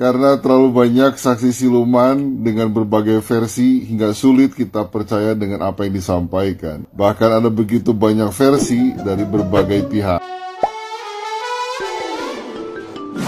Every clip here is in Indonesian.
Karena terlalu banyak saksi siluman dengan berbagai versi hingga sulit kita percaya dengan apa yang disampaikan. Bahkan ada begitu banyak versi dari berbagai pihak.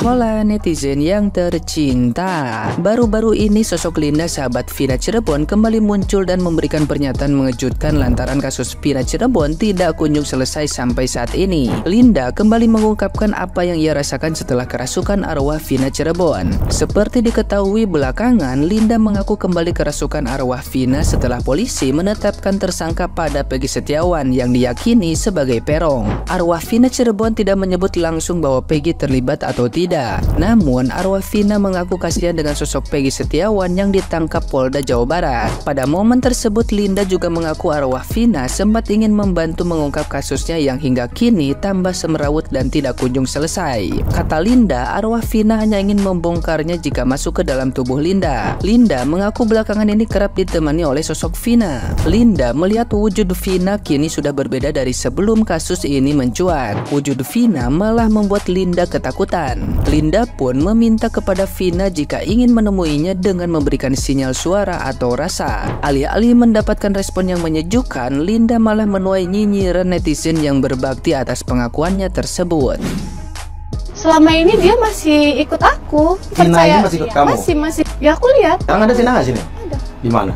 Hola netizen yang tercinta, baru-baru ini sosok Linda sahabat Vina Cirebon kembali muncul dan memberikan pernyataan mengejutkan lantaran kasus Vina Cirebon tidak kunjung selesai sampai saat ini. Linda kembali mengungkapkan apa yang ia rasakan setelah kerasukan arwah Vina Cirebon. Seperti diketahui belakangan, Linda mengaku kembali kerasukan arwah Vina setelah polisi menetapkan tersangka pada Peggy Setiawan yang diyakini sebagai perong. Arwah Vina Cirebon tidak menyebut langsung bahwa Peggy terlibat atau tidak. Namun, arwah Vina mengaku kasihan dengan sosok Peggy Setiawan yang ditangkap Polda Jawa Barat. Pada momen tersebut, Linda juga mengaku arwah Vina sempat ingin membantu mengungkap kasusnya yang hingga kini tambah semerawut dan tidak kunjung selesai. Kata Linda, arwah Vina hanya ingin membongkarnya jika masuk ke dalam tubuh Linda. Linda mengaku belakangan ini kerap ditemani oleh sosok Vina. Linda melihat wujud Vina kini sudah berbeda dari sebelum kasus ini mencuat. Wujud Vina malah membuat Linda ketakutan. Linda pun meminta kepada Vina jika ingin menemuinya dengan memberikan sinyal suara atau rasa. Alih-alih mendapatkan respon yang menyejukkan, Linda malah menuai nyinyiran netizen yang berbakti atas pengakuannya tersebut. Selama ini dia masih ikut aku. Vina ini masih ikut kamu? Masih. Ya aku lihat. Sekarang ada Vina nggak sini? Ada. Di mana?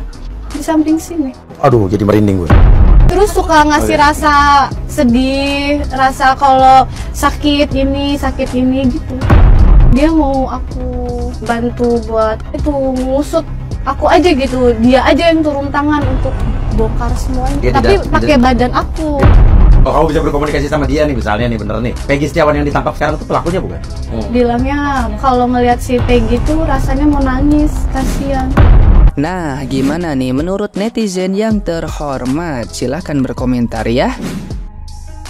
Di samping sini. Aduh, jadi merinding gue. Terus suka ngasih rasa sedih, rasa kalau sakit ini gitu. Dia mau aku bantu buat itu ngusut aku aja gitu. Dia aja yang turun tangan untuk bongkar semuanya. Dia tapi pakai badan aku. Oh, kamu bisa berkomunikasi sama dia nih, misalnya nih, bener nih. Peggy Setiawan yang ditangkap sekarang itu pelakunya bukan? Bilangnya kalau ngelihat si Peggy itu rasanya mau nangis, kasihan. Nah, gimana nih menurut netizen yang terhormat? Silahkan berkomentar ya.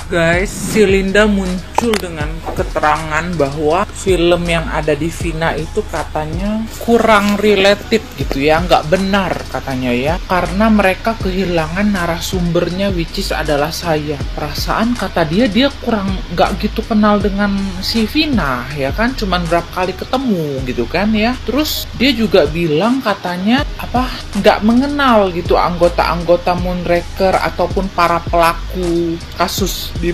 Guys, si Linda muncul dengan keterangan bahwa film yang ada di Vina itu katanya kurang related gitu ya, nggak benar katanya ya, karena mereka kehilangan narasumbernya which is adalah saya. Perasaan kata dia kurang nggak gitu kenal dengan si Vina ya kan, cuman berapa kali ketemu gitu kan ya. Terus dia juga bilang katanya nggak mengenal gitu anggota-anggota Moonraker ataupun para pelaku kasus di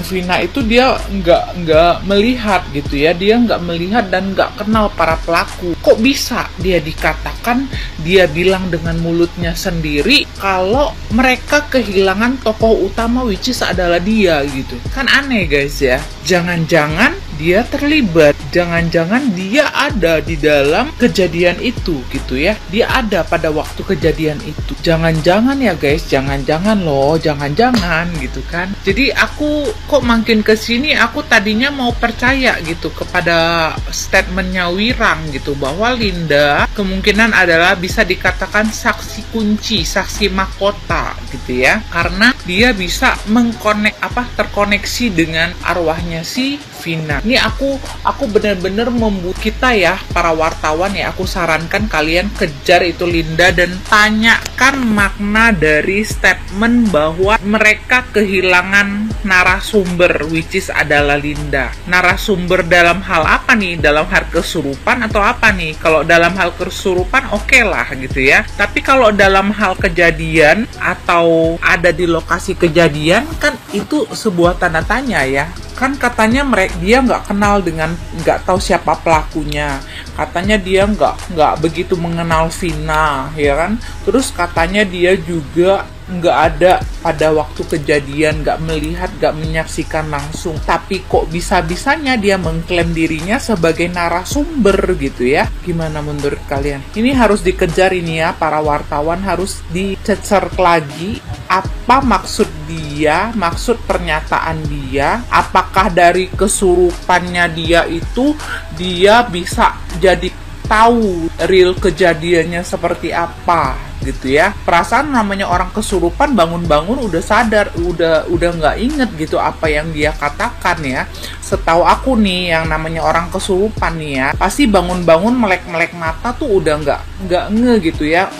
Vina itu. Dia nggak melihat gitu ya, dia nggak melihat dan nggak kenal para pelaku. Kok bisa dia dikatakan, dia bilang dengan mulutnya sendiri kalau mereka kehilangan tokoh utama which is adalah dia gitu kan. Aneh guys ya, jangan-jangan dia terlibat, jangan-jangan dia ada di dalam kejadian itu gitu ya, dia ada pada waktu kejadian itu. Jangan-jangan ya guys, jangan-jangan loh, jangan-jangan gitu kan. Jadi aku kok makin kesini aku tadinya mau percaya gitu kepada statementnya Wirang gitu, bahwa Linda kemungkinan adalah bisa dikatakan saksi kunci, saksi mahkota gitu ya, karena dia bisa terkoneksi dengan arwahnya si Vina. Ini aku benar-benar membuat kita ya para wartawan ya, aku sarankan kalian kejar itu Linda dan tanyakan makna dari statement bahwa mereka kehilangan narasumber which is adalah Linda. Narasumber dalam hal apa nih? Dalam hal kesurupan atau apa nih? Kalau dalam hal kesurupan oke lah gitu ya. Tapi kalau dalam hal kejadian atau ada di lokasi kejadian kan itu sebuah tanda tanya ya. Kan katanya dia nggak kenal dengan, nggak tahu siapa pelakunya. Katanya dia nggak begitu mengenal Vina, ya kan? Terus katanya dia juga nggak ada pada waktu kejadian, nggak melihat, nggak menyaksikan langsung. Tapi kok bisa-bisanya dia mengklaim dirinya sebagai narasumber gitu ya? Gimana menurut kalian? Ini harus dikejar ini ya, para wartawan harus dicecer lagi. Apa maksud dia, maksud pernyataan dia, apakah dari kesurupannya dia itu dia bisa jadi tahu real kejadiannya seperti apa gitu ya. Perasaan namanya orang kesurupan bangun-bangun udah sadar, udah nggak inget gitu apa yang dia katakan ya. Setahu aku nih, yang namanya orang kesurupan nih ya, pasti bangun-bangun melek-melek mata tuh udah nggak nge gitu ya.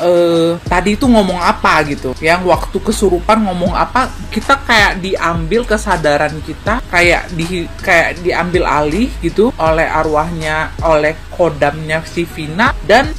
Tadi itu ngomong apa gitu. Yang waktu kesurupan ngomong apa, kita kayak diambil kesadaran kita, kayak diambil alih gitu oleh arwahnya, oleh kodamnya si Vina, dan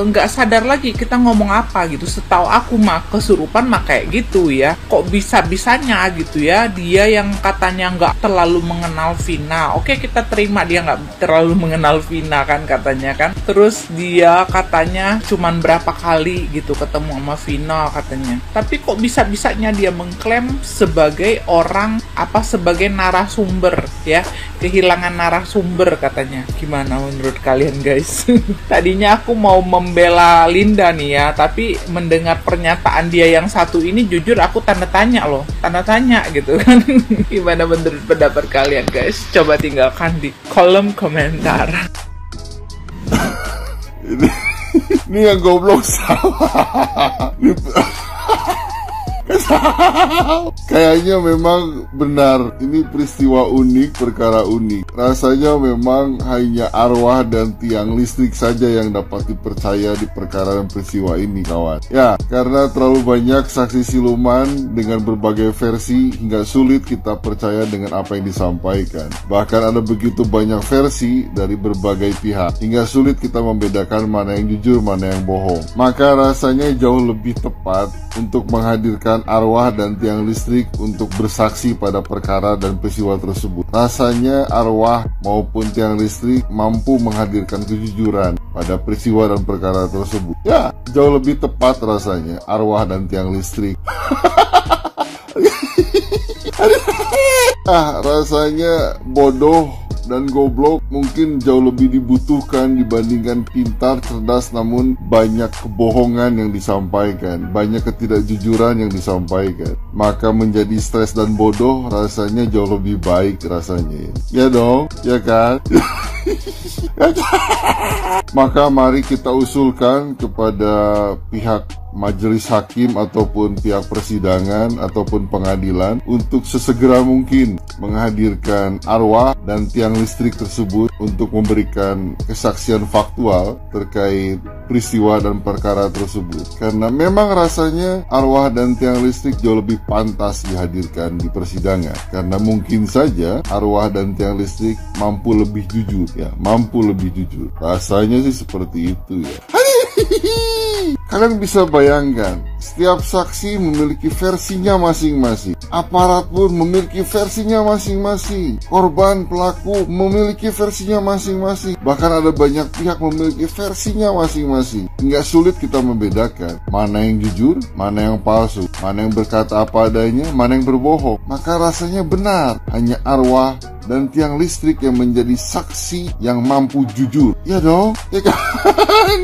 nggak sadar lagi kita ngomong apa gitu. Setahu aku mah kesurupan mah kayak gitu ya. Kok bisa-bisanya gitu ya, dia yang katanya nggak terlalu mengenal Vina, oke kita terima dia nggak terlalu mengenal Vina kan katanya kan, terus dia katanya cuman berapa kali gitu ketemu sama Vina katanya, tapi kok bisa-bisanya dia mengklaim sebagai orang sebagai narasumber ya, kehilangan narasumber katanya. Gimana menurut kalian guys? Tadinya aku mau membela Linda nih ya, tapi mendengar pernyataan dia yang satu ini jujur aku tanda tanya gitu kan. Gimana menurut pendapat kalian guys? Coba tinggalkan di kolom komentar. Ini yang goblok salah. Kayaknya memang benar, ini peristiwa unik, perkara unik. Rasanya memang hanya arwah dan tiang listrik saja yang dapat dipercaya di perkara dan peristiwa ini, kawan. Ya, karena terlalu banyak saksi siluman dengan berbagai versi hingga sulit kita percaya dengan apa yang disampaikan. Bahkan ada begitu banyak versi dari berbagai pihak hingga sulit kita membedakan mana yang jujur, mana yang bohong. Maka rasanya jauh lebih tepat untuk menghadirkan arwah dan tiang listrik untuk bersaksi pada perkara dan peristiwa tersebut. Rasanya arwah maupun tiang listrik mampu menghadirkan kejujuran pada peristiwa dan perkara tersebut. Ya, jauh lebih tepat rasanya arwah dan tiang listrik. Rasanya bodoh dan goblok mungkin jauh lebih dibutuhkan dibandingkan pintar, cerdas, namun banyak kebohongan yang disampaikan, banyak ketidakjujuran yang disampaikan. Maka menjadi stres dan bodoh rasanya jauh lebih baik rasanya. Ya dong, ya kan? Maka mari kita usulkan kepada pihak majelis hakim ataupun pihak persidangan ataupun pengadilan untuk sesegera mungkin menghadirkan arwah dan tiang listrik tersebut untuk memberikan kesaksian faktual terkait peristiwa dan perkara tersebut. Karena memang rasanya arwah dan tiang listrik jauh lebih pantas dihadirkan di persidangan. Karena mungkin saja arwah dan tiang listrik mampu lebih jujur ya, mampu lebih jujur. Rasanya sih seperti itu ya. Kalian bisa bayangkan, setiap saksi memiliki versinya masing-masing. Aparat pun memiliki versinya masing-masing. Korban, pelaku memiliki versinya masing-masing. Bahkan ada banyak pihak memiliki versinya masing-masing. Hingga sulit kita membedakan mana yang jujur, mana yang palsu, mana yang berkata apa adanya, mana yang berbohong. Maka rasanya benar, hanya arwah dan tiang listrik yang menjadi saksi yang mampu jujur. Ya dong, ya kan?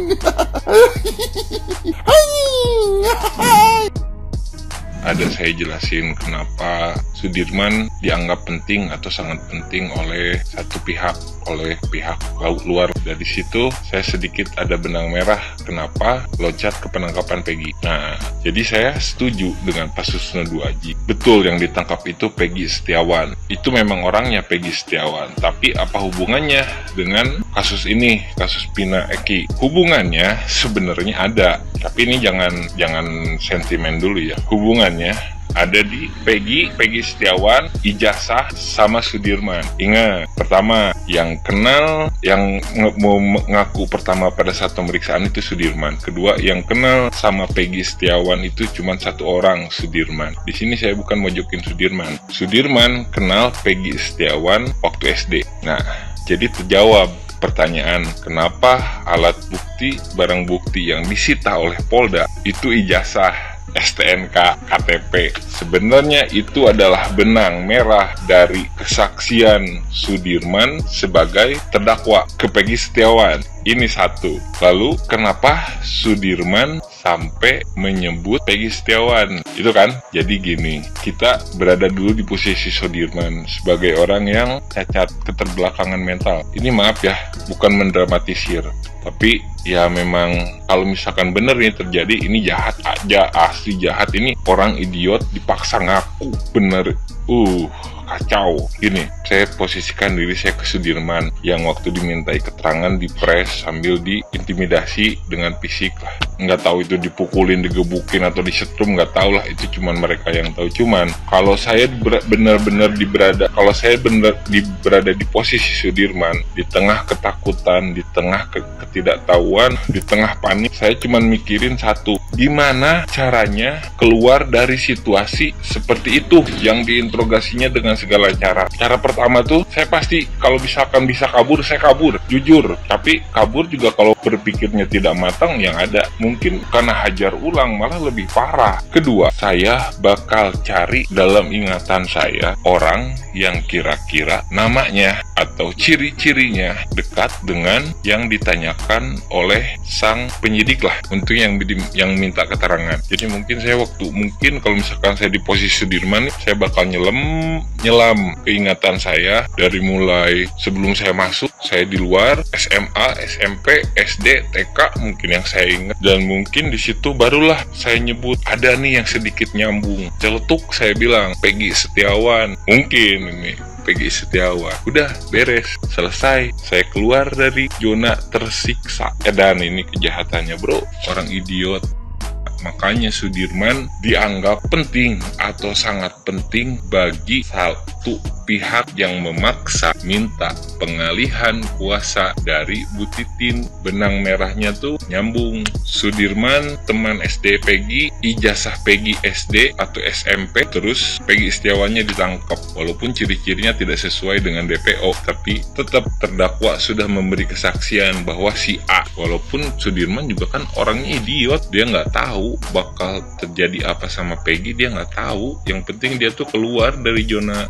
Ada saya jelasin kenapa Sudirman dianggap penting atau sangat penting oleh satu pihak, oleh pihak luar. Dari situ saya sedikit ada benang merah kenapa loncat ke penangkapan Peggy. Nah, jadi saya setuju dengan Pak Susno Duaji. Betul yang ditangkap itu Peggy Setiawan. Itu memang orangnya Peggy Setiawan. Tapi apa hubungannya dengan kasus ini, kasus Vina Eki? Hubungannya sebenarnya ada. Tapi ini jangan sentimen dulu ya. Hubungannya ada di Peggy Setiawan, ijazah sama Sudirman. Ingat, pertama yang kenal, yang mau ngaku pertama pada saat pemeriksaan itu Sudirman. Kedua, yang kenal sama Peggy Setiawan itu cuma satu orang, Sudirman. Di sini saya bukan mojokin Sudirman. Sudirman kenal Peggy Setiawan waktu SD. Nah, jadi terjawab pertanyaan, kenapa alat bukti, barang bukti yang disita oleh Polda itu ijazah, STNK, KTP. Sebenarnya itu adalah benang merah dari kesaksian Sudirman sebagai terdakwa ke Peggy Setiawan. Ini satu. Lalu kenapa Sudirman sampai menyebut Peggy Setiawan. Itu kan? Jadi gini, kita berada dulu di posisi Sudirman sebagai orang yang cacat keterbelakangan mental. Ini maaf ya, bukan mendramatisir, tapi ya memang kalau misalkan bener ini terjadi, ini jahat aja, asli jahat. Ini orang idiot dipaksa ngaku bener. Kacau. Gini, saya posisikan diri saya ke Sudirman yang waktu dimintai keterangan dipres sambil diintimidasi dengan fisik lah. Nggak tahu itu dipukulin, digebukin atau disetrum, nggak tahu lah, itu cuman mereka yang tahu. Cuman kalau saya benar-benar berada di posisi Sudirman, di tengah ketakutan, di tengah ketidaktahuan, di tengah panik, saya cuman mikirin satu, gimana caranya keluar dari situasi seperti itu yang diinterogasinya dengan segala cara. Cara pertama tuh, saya pasti kalau misalkan bisa kabur, saya kabur, jujur. Tapi kabur juga kalau berpikirnya tidak matang, yang ada mungkin karena hajar ulang malah lebih parah. Kedua, saya bakal cari dalam ingatan saya orang yang kira-kira namanya atau ciri-cirinya dekat dengan yang ditanyakan oleh sang penyidik lah, untuk yang minta keterangan. Jadi mungkin kalau misalkan saya di posisi Sudirman, saya bakal nyelam keingatan saya dari mulai sebelum saya masuk, saya di luar SMA, SMP, SD, TK mungkin yang saya ingat, dan mungkin di situ barulah saya nyebut ada nih yang sedikit nyambung. Celetuk saya bilang Peggy Setiawan, mungkin ini Peggy Setiawan. Udah beres, selesai. Saya keluar dari zona tersiksa. Dan ini kejahatannya bro, orang idiot. Makanya Sudirman dianggap penting atau sangat penting bagi satu pihak yang memaksa minta pengalihan kuasa dari Bu Titin. Benang merahnya tuh nyambung. Sudirman teman SD Peggy, ijazah Peggy SD atau SMP, terus Peggy Setiawannya ditangkap. Walaupun ciri-cirinya tidak sesuai dengan DPO, tapi tetap terdakwa sudah memberi kesaksian bahwa si A. Walaupun Sudirman juga kan orangnya idiot, dia nggak tahu bakal terjadi apa sama Peggy, dia nggak tahu. Yang penting dia tuh keluar dari zona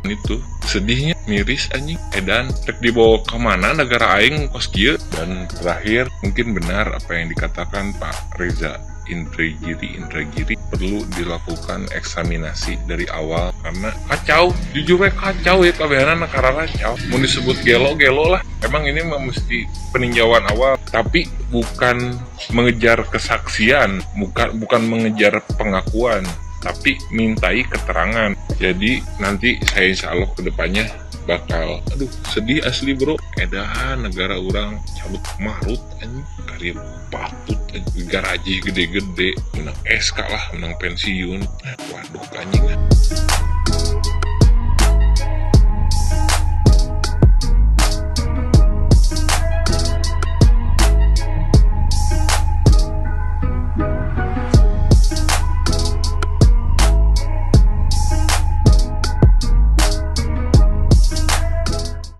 itu. Sedihnya miris anjing. Edan rek dibawa kemana negara aing kos kieu. Dan terakhir, mungkin benar apa yang dikatakan Pak Reza Indragiri, perlu dilakukan eksaminasi dari awal, karena kacau, jujur kacau ya, kabehan negara kacau. Mau disebut gelo lah, emang ini mesti peninjauan awal, tapi bukan mengejar kesaksian, bukan mengejar pengakuan, tapi mintai keterangan. Jadi nanti saya insya Allah kedepannya bakal, sedih asli bro, edahan negara orang cabut marut anjing, karya patut anjing, garaji gede-gede, menang SK lah, menang pensiun, waduh anjing.